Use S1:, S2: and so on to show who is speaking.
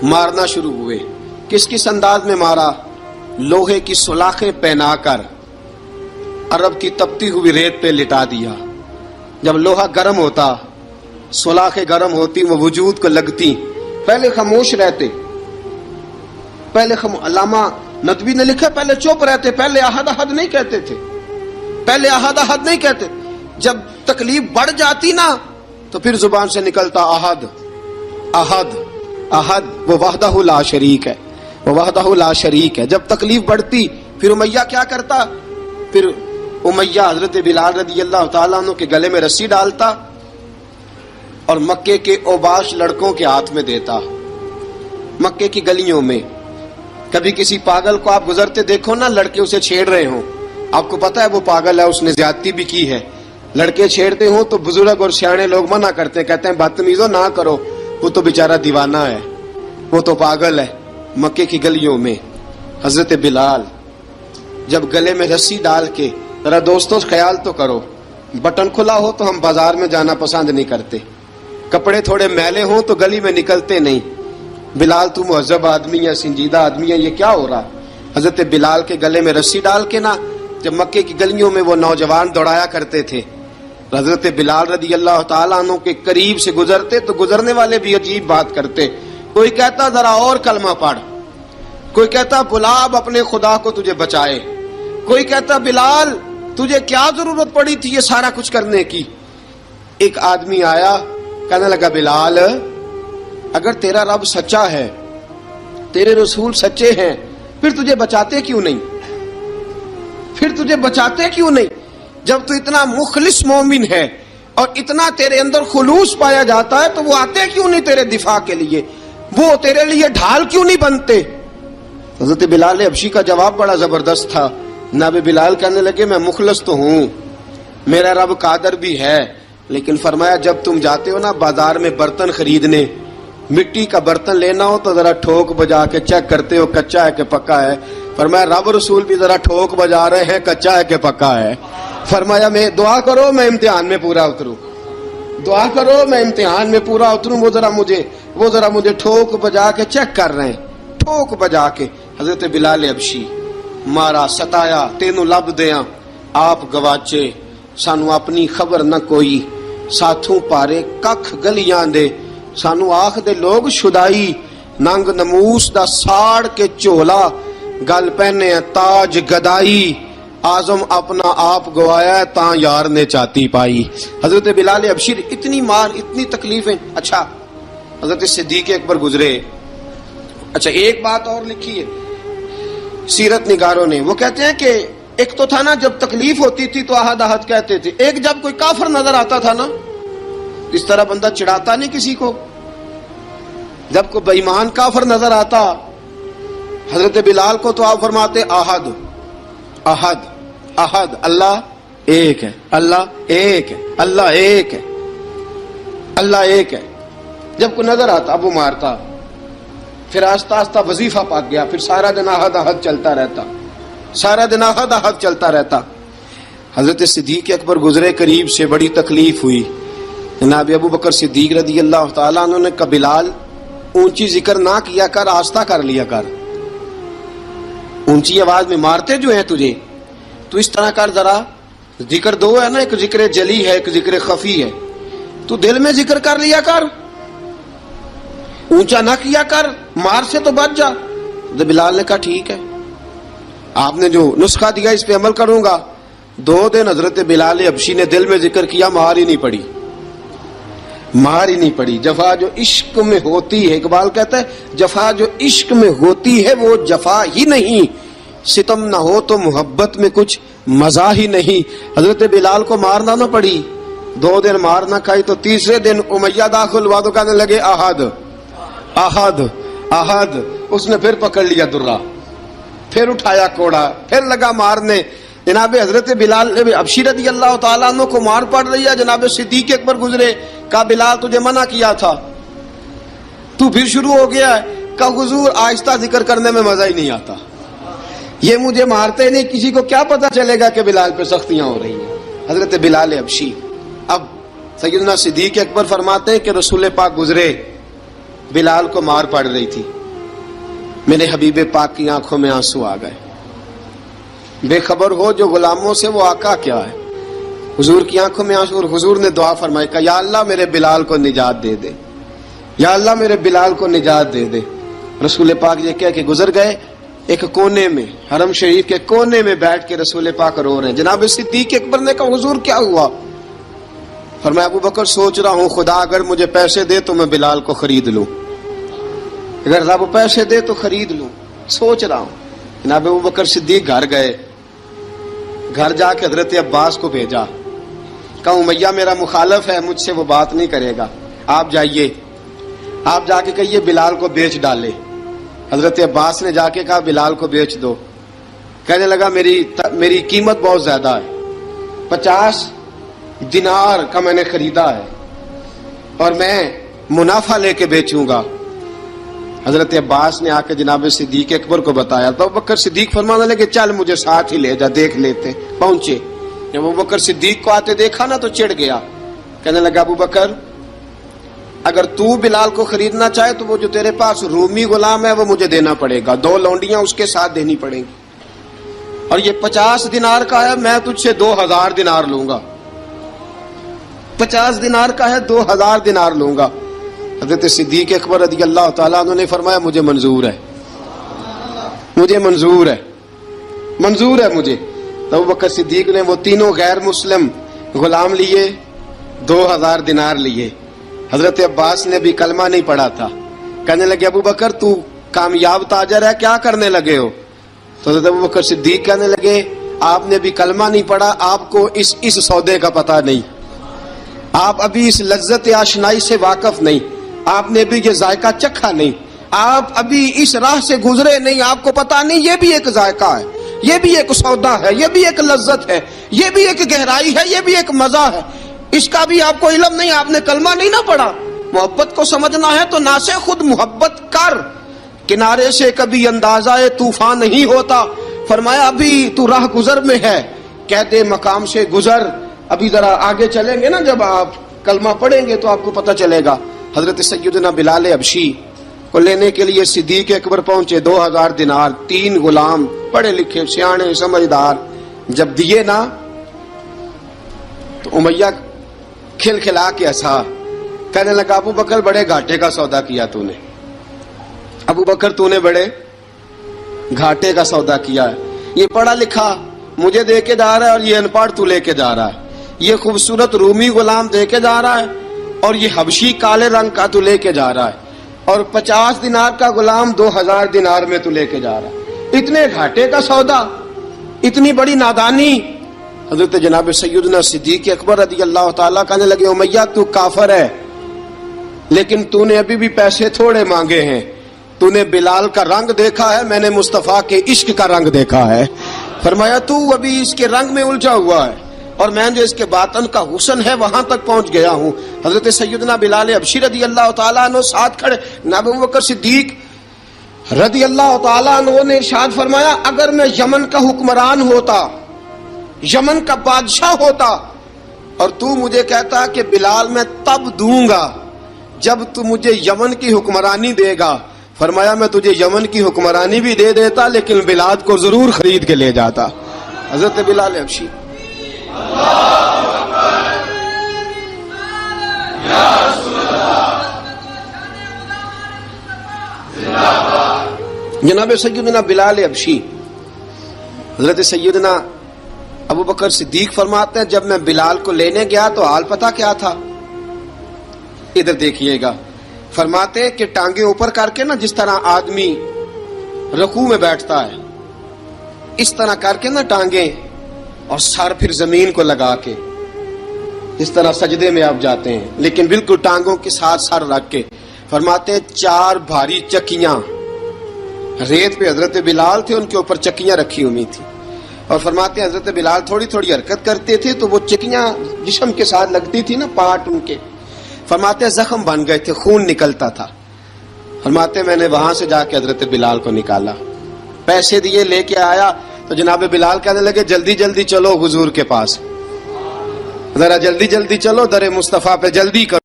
S1: مارنا شروع ہوئے. کس کس انداز میں مارا؟ لوہے کی سلاخیں پہنا کر عرب کی تپتی ہوئی ریت پہ لٹا دیا. جب لوہا گرم ہوتا، سلاخیں گرم ہوتی، وہ وجود کو لگتی، پہلے خاموش رہتے. پہلے علامہ ندوی نے لکھا پہلے چپ رہتے، پہلے احد احد نہیں کہتے تھے، پہلے احد احد نہیں کہتے. جب تکلیف بڑھ جاتی نا تو پھر زبان سے نکلتا احد احد احد. وہ وحدہ لا شریک ہے، وہ وحدہ لا شریک ہے. جب تکلیف بڑھتی پھر امیہ کیا کرتا؟ پھر امیہ حضرت بلال رضی اللہ تعالیٰ عنہ کے گلے میں رسی ڈالتا اور مکے کے اوباش لڑکوں کے ہاتھ میں دیتا. مکے کی گلیوں میں کبھی کسی پاگل کو آپ گزرتے دیکھو نا، لڑکے اسے چھیڑ رہے ہوں، آپ کو پتا ہے وہ پاگل ہے، اس نے زیادتی بھی کی ہے. لڑکے چھیڑتے ہوں تو بزرگ اور سیانے لوگ منع کرتے ہیں، کہتے ہیں بدتمیزوں نہ کرو، وہ تو بیچارہ دیوانہ ہے، وہ تو پاگل ہے. مکے کی گلیوں میں حضرت بلال جب گلے میں رسی ڈال کے، ذرا دوستوں خیال تو کرو، بٹن کھلا ہو تو ہم بازار میں جانا پسند نہیں کرتے، کپڑے تھوڑے میلے ہوں تو گلی میں نکلتے نہیں. بلال تو مہذب آدمی ہے، سنجیدہ آدمی ہے، یہ کیا ہو رہا؟ حضرت بلال کے گلے میں رسی ڈال کے نا جب مکے کی گلیوں میں وہ نوجوان دوڑایا کرتے تھے، حضرت بلال رضی اللہ تعالیٰ عنہ کے قریب سے گزرتے تو گزرنے والے بھی عجیب بات کرتے. کوئی کہتا ذرا اور کلمہ پڑھ، کوئی کہتا بلا اب اپنے خدا کو تجھے بچائے، کوئی کہتا بلال تجھے کیا ضرورت پڑی تھی یہ سارا کچھ کرنے کی. ایک آدمی آیا کہنے لگا بلال اگر تیرا رب سچا ہے، تیرے رسول سچے ہیں، پھر تجھے بچاتے کیوں نہیں؟ پھر تجھے بچاتے کیوں نہیں؟ جب تو اتنا مخلص مومن ہے اور اتنا تیرے اندر خلوص پایا جاتا ہے تو وہ آتے کیوں نہیں تیرے دفاع کے لیے؟ وہ تیرے لیے ڈھال کیوں نہیں بنتے؟ حضرت بلال حبشی کا جواب بڑا زبردست تھا. جناب بلال کہنے لگے میں مخلص تو ہوں، میرا رب قادر بھی ہے، لیکن فرمایا جب تم جاتے ہو نا بازار میں برتن خریدنے، مٹی کا برتن لینا ہو تو ذرا ٹھوک بجا کے چیک کرتے ہو کچا ہے کہ پکا ہے. فرمایا رب رسول بھی ذرا ٹھوک بجا رہے ہیں کچا ہے کہ پکا ہے. فرمایا میں دعا کرو میں امتحان میں پورا اتروں، دعا کرو میں امتحان میں پورا اتروں. وہ ذرا مجھے ٹھوک بجا کے چیک کر رہے ہیں، ٹھوک بجا کے. حضرت بلال حبشی مارا ستایا تینوں لب دیاں آپ گواچے، سانو اپنی خبر نہ کوئی، ساتھوں پارے ککھ گلیاں دے، سانو آخ دے لوگ شدائی، ننگ نموس دا ساڑ کے چولا، گل پہنے تاج گدائی، آزم اپنا آپ گوایا ہے تاں یار نے چاتی پائی. حضرت بلال حبشی اتنی مار اتنی تکلیفیں. اچھا حضرت صدیق اکبر گزرے. اچھا ایک بات اور لکھی ہے سیرت نگاروں نے، وہ کہتے ہیں کہ ایک تو تھا نا جب تکلیف ہوتی تھی تو احد احد کہتے تھے، ایک جب کوئی کافر نظر آتا تھا نا اس طرح بندہ چڑھاتا نہیں کسی کو، جب کوئی بے ایمان کافر نظر آتا حضرت بلال کو تو آپ فرماتے احد احد احد، اللہ ایک ہے، اللہ ایک ہے، اللہ ایک ہے، اللہ ایک ہے. جب کوئی نظر آتا اب وہ مارتا. پھر آہستہ آہستہ وظیفہ پاک گیا، پھر سارا دن احد احد چلتا رہتا، سارا دن احد احد چلتا رہتا. حضرت صدیق اکبر گزرے قریب سے، بڑی تکلیف ہوئی. جناب ابو بکر صدیق رضی اللہ تعالیٰ عنہ نے کہا بلال اونچی ذکر نہ کیا کر، آہستہ کر لیا کر، اونچی آواز میں مارتے جو ہیں تجھے تو اس طرح کر، ذرا ذکر دو ہے نا، ایک ذکر جلی ہے ایک ذکر خفی ہے، تو دل میں ذکر کر لیا کر، اونچا نہ کیا کر، مار سے تو بچ جا. بلال نے کہا ٹھیک ہے، آپ نے جو نسخہ دیا اس پہ عمل کروں گا. 2 دن حضرت بلال حبشی نے دل میں ذکر کیا، مار ہی نہیں پڑی، مار ہی نہیں پڑی. جفا جو عشق میں ہوتی ہے، اقبال کہتا ہے جفا جو عشق میں ہوتی ہے وہ جفا ہی نہیں، ستم نہ ہو تو محبت میں کچھ مزہ ہی نہیں. حضرت بلال کو مارنا نہ پڑی، 2 دن مار نہ کھائی تو تیسرے دن امیہ داخل ہوا تو کہنے لگے احد احد احد. اس نے پھر پکڑ لیا درہ، پھر اٹھایا کوڑا، پھر لگا مارنے. جناب حضرت بلال حبشی رضی اللہ تعالیٰ عنہ کو مار پڑ رہی ہے. جناب صدیق اکبر گزرے، کہا بلال تجھے منع کیا تھا، تو پھر شروع ہو گیا ہے. کہا حضور آہستہ ذکر کرنے میں مزہ ہی نہیں آتا، یہ مجھے مارتے نہیں، کسی کو کیا پتا چلے گا کہ بلال پہ سختیاں ہو رہی ہیں. حضرت بلال حبشی. اب سیدنا صدیق اکبر فرماتے ہیں کہ رسول پاک گزرے، بلال کو مار پڑ رہی تھی، میرے حبیب پاک کی آنکھوں میں آنسو آ گئے۔ بے خبر ہو جو غلاموں سے وہ آقا کیا ہے، حضور کی آنکھوں میں آنسو، اور حضور نے دعا فرمائی کہ یا اللہ میرے بلال کو نجات دے دے، یا اللہ میرے بلال کو نجات دے دے۔ رسول پاک یہ کہہ کے گزر گئے، ایک کونے میں، حرم شریف کے کونے میں بیٹھ کے رسول پاک رو رہے ہیں۔ جناب صدیق اکبر نے کہا حضور کیا ہوا؟ فرمایا ابو بکر سوچ رہا ہوں خدا اگر مجھے پیسے دے تو میں بلال کو خرید لوں، اگر رب پیسے دے تو خرید لوں، سوچ رہا ہوں۔ جناب ابو بکر صدیق گھر گئے، گھر جا کے حضرت عباس کو بھیجا، کہا امیہ میرا مخالف ہے، مجھ سے وہ بات نہیں کرے گا، آپ جائیے، آپ جا کے کہیے بلال کو بیچ ڈالے۔ حضرت عباس نے جا کے کہا بلال کو بیچ دو۔ کہنے لگا میری قیمت بہت زیادہ ہے، 50 دینار کا میں نے خریدا ہے اور میں منافع لے کے بیچوں گا۔ حضرت عباس نے آ کے جناب صدیق اکبر کو بتایا تو ابو بکر صدیق فرمانے لگے چل مجھے ساتھ ہی لے جا، دیکھ لیتے۔ پہنچے، جب ابو بکر صدیق کو آتے دیکھا نا تو چڑ گیا، کہنے لگا ابو بکر اگر تو بلال کو خریدنا چاہے تو وہ جو تیرے پاس رومی غلام ہے وہ مجھے دینا پڑے گا، 2 لونڈیاں اس کے ساتھ دینی پڑیں گی، اور یہ 50 دینار کا ہے، میں تجھ سے 2000 دینار لوں گا، 50 دینار کا ہے 2000 دینار لوں گا۔ حضرت صدیق اکبر رضی اللہ تعالیٰ عنہ نے فرمایا مجھے منظور ہے، مجھے منظور ہے، منظور ہے مجھے۔ تو ابو بکر صدیق نے وہ تینوں غیر مسلم غلام لیے، 2000 دینار لیے۔ حضرت عباس نے بھی کلمہ نہیں پڑھا تھا، کہنے لگے ابو بکر تو کامیاب تاجر ہے، کیا کرنے لگے ہو؟ تو حضرت ابو بکر صدیق کہنے لگے آپ نے بھی کلمہ نہیں پڑھا، آپ کو اس سودے کا پتہ نہیں، آپ ابھی اس لذت آشنائی سے واقف نہیں، آپ نے بھی یہ ذائقہ چکھا نہیں، آپ ابھی اس راہ سے گزرے نہیں، آپ کو پتہ نہیں یہ بھی ایک ذائقہ ہے، یہ بھی ایک سودا ہے، یہ بھی ایک لذت ہے، یہ بھی ایک گہرائی ہے، یہ بھی ایک مزہ ہے، اس کا بھی آپ کو علم نہیں، آپ نے کلمہ نہیں نہ پڑھا۔ محبت کو سمجھنا ہے تو نہ سے خود محبت کر، کنارے سے کبھی اندازہ طوفان نہیں ہوتا۔ فرمایا ابھی تو راہ گزر میں ہے، کہتے مقام سے گزر، ابھی ذرا آگے چلیں گے نا، جب آپ کلمہ پڑھیں گے تو آپ کو پتہ چلے گا۔ حضرت سیدنا بلال حبشی کو لینے کے لیے صدیق اکبر پہنچے، 2000 دینار، 3 غلام پڑھے لکھے سیانے سمجھدار، جب دیے نا تو امیہ کھل کھلا کے ہنسا، کہنے لگا ابو بکر بڑے گھاٹے کا سودا کیا تو نے، ابو بکر تو نے بڑے گھاٹے کا سودا کیا ہے، یہ پڑھا لکھا مجھے دے کے جا رہا ہے اور یہ ان پڑھ تو لے کے جا رہا ہے، یہ خوبصورت رومی غلام دے کے جا رہا ہے اور یہ حبشی کالے رنگ کا تو لے کے جا رہا ہے، اور 50 دینار کا غلام 2000 دینار میں تو لے کے جا رہا ہے، اتنے گھاٹے کا سودا، اتنی بڑی نادانی۔ حضرت جناب سیدنا صدیق اکبر رضی اللہ تعالیٰ کہنے لگے امیہ تو کافر ہے، لیکن تو نے ابھی بھی پیسے تھوڑے مانگے ہیں، تو نے بلال کا رنگ دیکھا ہے، میں نے مصطفیٰ کے عشق کا رنگ دیکھا ہے۔ فرمایا تو ابھی اس کے رنگ میں الجھا ہوا ہے، اور میں جو اس کے باطن کا حسن ہے وہاں تک پہنچ گیا ہوں۔ حضرت سیدنا بلال حبشی رضی اللہ تعالیٰ عنہ ساتھ کھڑے، ابو بکر صدیق رضی اللہ تعالیٰ عنہ نے ارشاد فرمایا اگر میں یمن کا حکمران ہوتا، یمن کا بادشاہ ہوتا، اور تو مجھے کہتا کہ بلال میں تب دوں گا جب تو مجھے یمن کی حکمرانی دے گا، فرمایا میں تجھے یمن کی حکمرانی بھی دے دیتا لیکن بلال کو ضرور خرید کے لے جاتا۔ حضرت بلال حبشی جناب سیدنا بلال حبشی، حضرت سیدنا ابو بکر صدیق فرماتے ہیں جب میں بلال کو لینے گیا تو حال پتہ کیا تھا؟ ادھر دیکھیے گا، فرماتے ہیں کہ ٹانگیں اوپر کر کے نا جس طرح آدمی رکوع میں بیٹھتا ہے اس طرح کر کے نا ٹانگیں، اور سر پھر زمین کو لگا کے اس طرح سجدے میں آپ جاتے ہیں، لیکن بالکل ٹانگوں کے ساتھ سر رکھ کے۔ فرماتے ہیں 4 بھاری چکیاں ریت پہ حضرت بلال تھے، ان کے اوپر چکیاں رکھی ہوئی تھی، اور فرماتے ہیں حضرت بلال تھوڑی تھوڑی حرکت کرتے تھے تو وہ چکیاں جسم کے ساتھ لگتی تھی نا، پارٹ ان کے، فرماتے ہیں زخم بن گئے تھے، خون نکلتا تھا۔ فرماتے ہیں میں نے وہاں سے جا کے حضرت بلال کو نکالا، پیسے دیے، لے کے آیا تو جناب بلال کہنے لگے جلدی جلدی چلو حضور کے پاس، ذرا جلدی جلدی چلو، در مصطفیٰ پہ جلدی کرو۔